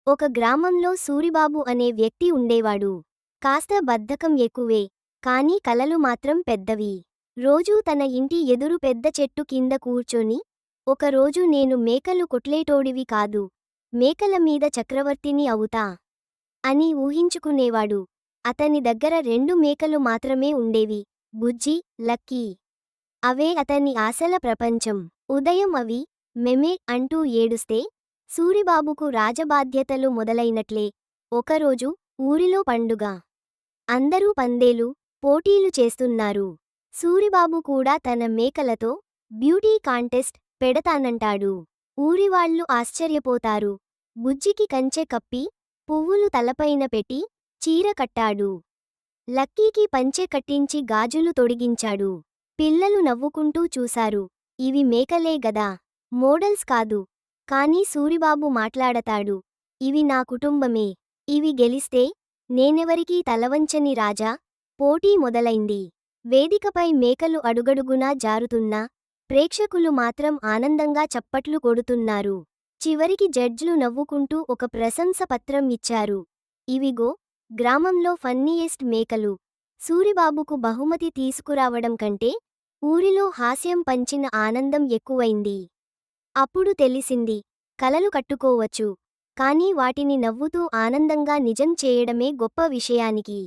ఒక గ్రామంలో సూరిబాబు అనే వ్యక్తి ఉండేవాడు. కాస్త బద్ధకం ఎక్కువే, కానీ కలలు మాత్రం పెద్దవి. రోజూ తన ఇంటి ఎదురు పెద్ద చెట్టు కింద కూర్చొని, ఒకరోజు నేను మేకలు కొట్లేటోడివి కాదు, మేకల మీద చక్రవర్తిని అవుతా అని ఊహించుకునేవాడు. అతని దగ్గర 2 మేకలు మాత్రమే ఉండేవి, బుజ్జి, లక్కీ. అవే అతని ఆశల ప్రపంచం. ఉదయం అవి మెమే అంటూ ఏడుస్తే సూరిబాబుకు రాజబాధ్యతలు మొదలైనట్లే. ఒకరోజు ఊరిలో పండుగ. అందరూ పందేలు, పోటీలు చేస్తున్నారు. సూరిబాబు కూడా తన మేకలతో బ్యూటీ కాంటెస్ట్ పెడతానంటాడు. ఊరివాళ్లు ఆశ్చర్యపోతారు. బుజ్జికి కంచె కప్పి, పువ్వులు తలపైన పెట్టి, చీర కట్టాడు. లక్కీకి పంచె కట్టించి గాజులు తొడిగించాడు. పిల్లలు నవ్వుకుంటూ చూశారు. ఇవి మేకలే గదా, మోడల్స్ కాదు. కానీ సూరిబాబు మాట్లాడతాడు. ఇవి నా కుటుంబమే. ఇవి గెలిస్తే నేనెవరికీ తలవంచని రాజా. పోటీ మొదలైంది. వేదికపై మేకలు అడుగడుగునా జారుతున్నా, ప్రేక్షకులు మాత్రం ఆనందంగా చప్పట్లు కొడుతున్నారు. చివరికి జడ్జ్లు నవ్వుకుంటూ ఒక ప్రశంస పత్రం ఇచ్చారు. ఇవిగో, గ్రామంలో ఫన్నీయెస్ట్ మేకలు. సూరిబాబుకు బహుమతి తీసుకురావడం కంటే ఊరిలో హాస్యం పంచిన ఆనందం ఎక్కువైంది. అప్పుడు తెలిసింది, కలలు కట్టుకోవచ్చు, కానీ వాటిని నవ్వుతూ ఆనందంగా నిజం చేయడమే గొప్ప విషయానికి.